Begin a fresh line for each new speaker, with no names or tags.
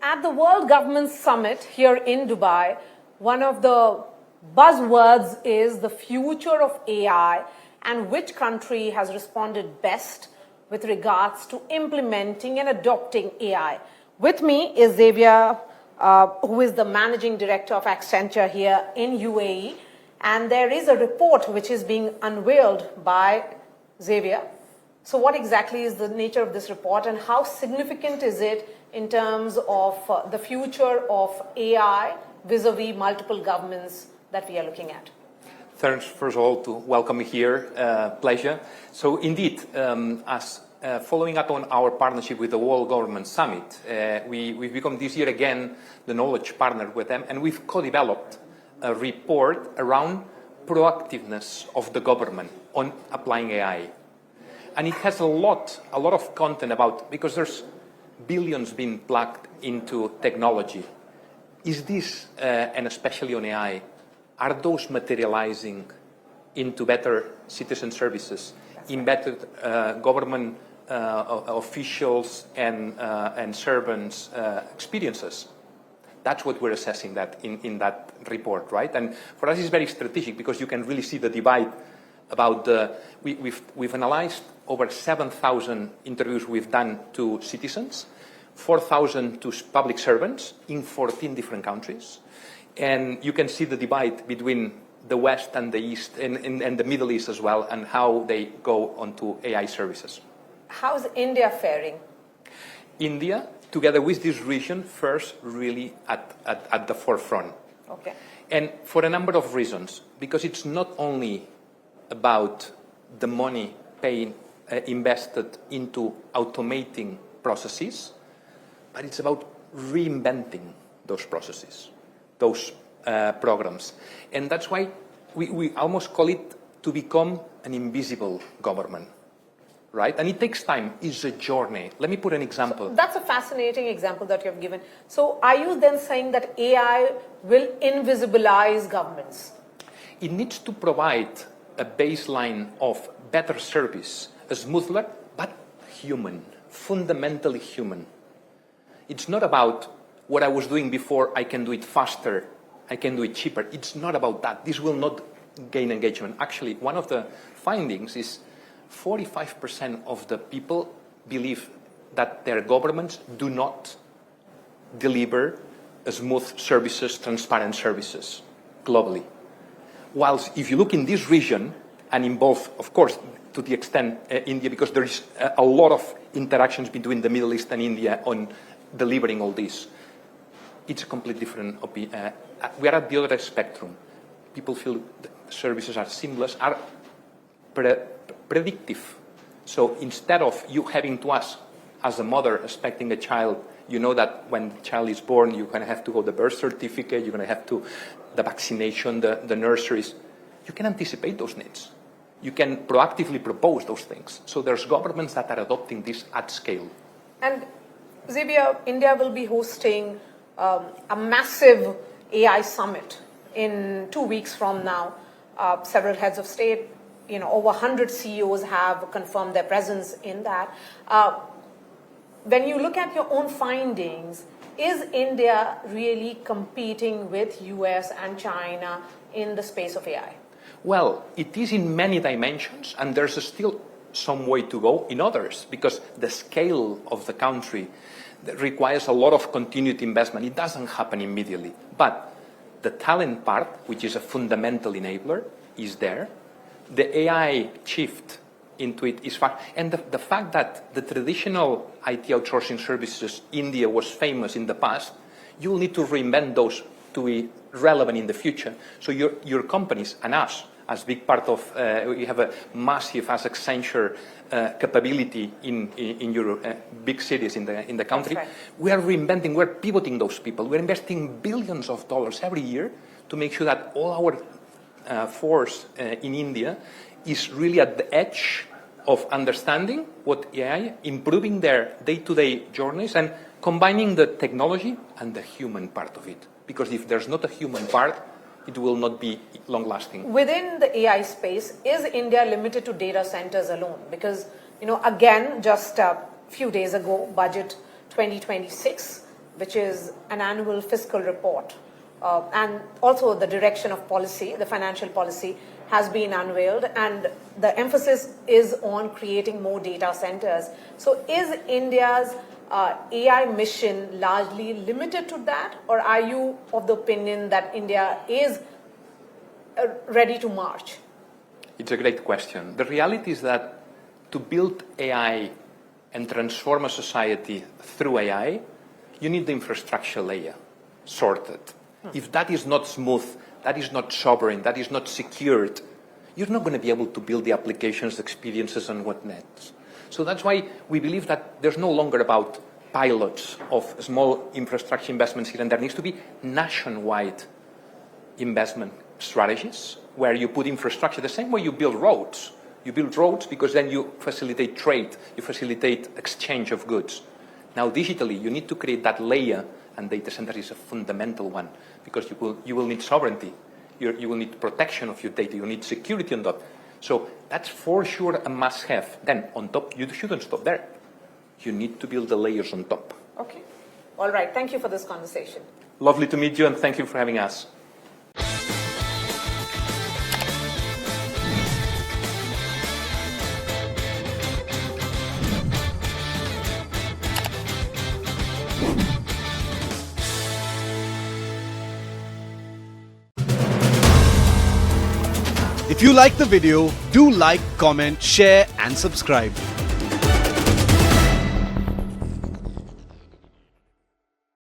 At the World Government Summit here in Dubai, one of the buzzwords is the future of AI and which country has responded best with regards to implementing and adopting AI. With me is Xavier, who is the Managing Director of Accenture here in UAE. And there is a report which is being unveiled by Xavier. So what exactly is the nature of this report and how significant is it in terms of the future of AI vis-a-vis multiple governments that we are looking at?
Thanks, first of all, to welcome me here. Pleasure. So indeed, as following up on our partnership with the World Government Summit, we've become this year again the knowledge partner with them, and we've co-developed a report around proactiveness of the government on applying AI. And it has a lot of content about, because there's billions being plugged into technology. Is this, and especially on AI, are those materializing into better citizen services, in better government officials and servants' experiences? That's what we're assessing that in that report, right? And for us, it's very strategic because you can really see the divide about the. We've analyzed over 7,000 interviews we've done to citizens, 4,000 to public servants in 14 different countries. And you can see the divide between the West and the East and the Middle East as well, and how they go onto AI services.
How's India faring?
India, together with this region, first really at the forefront.
Okay.
And for a number of reasons, because it's not only about the money invested into automating processes, but it's about reinventing those processes, those programs. And that's why we almost call it to become an invisible government, right? And it takes time. It's a journey. Let me put an example.
So that's a fascinating example that you've given. So are you then saying that AI will invisibilize governments?
It needs to provide a baseline of better service, a smoother, but human, fundamentally human. It's not about what I was doing before, I can do it faster, I can do it cheaper. It's not about that. This will not gain engagement. Actually, one of the findings is 45% of the people believe that their governments do not deliver smooth services, transparent services globally. Whilst if you look in this region, and in both, of course, to the extent India, because there is a lot of interactions between the Middle East and India on delivering all this, it's a completely different opinion. We are at the other spectrum. People feel the services are seamless, are predictive. So instead of you having to ask, as a mother expecting a child, you know that when the child is born, you're going to have to go the birth certificate, you're going to have to the vaccination, the nurseries. You can anticipate those needs. You can proactively propose those things. So there's governments that are adopting this at scale.
And Xavier, India will be hosting a massive AI summit in 2 weeks from now. Several heads of state, over 100 CEOs have confirmed their presence in that. When you look at your own findings, is India really competing with US and China in the space of AI?
Well, it is in many dimensions, and there's still some way to go in others, because the scale of the country requires a lot of continued investment. It doesn't happen immediately. But the talent part, which is a fundamental enabler, is there. The AI shift into it is far. And the fact that the traditional IT outsourcing services, India was famous in the past, you will need to reinvent those to be relevant in the future. So your companies and us, as big part of, we have a massive, as Accenture, capability in your big cities in the country.
Right.
We are reinventing, we're pivoting those people. We're investing billions of dollars every year to make sure that all our force in India is really at the edge of understanding what AI, improving their day-to-day journeys, and combining the technology and the human part of it. Because if there's not a human part, it will not be long-lasting.
Within the AI space, is India limited to data centers alone? Because, again, just a few days ago, budget 2026, which is an annual fiscal report. And also the direction of policy, the financial policy, has been unveiled, and the emphasis is on creating more data centers. So is India's AI mission largely limited to that, or are you of the opinion that India is ready to march?
It's a great question. The reality is that to build AI and transform a society through AI, you need the infrastructure layer sorted. If that is not smooth, that is not sovereign, that is not secured, you're not going to be able to build the applications, experiences, and whatnot. So that's why we believe that there's no longer about pilots of small infrastructure investments here, and there needs to be nationwide investment strategies where you put infrastructure the same way you build roads. You build roads because then you facilitate trade, you facilitate exchange of goods. Now, digitally, you need to create that layer, and data center is a fundamental one because you will need sovereignty. You will need protection of your data. You need security on top. So that's for sure a must-have. Then on top, you shouldn't stop there. You need to build the layers on top.
Okay. All right. Thank you for this conversation.
Lovely to meet you, and thank you for having us.
If you like the video, do like, comment, share and subscribe.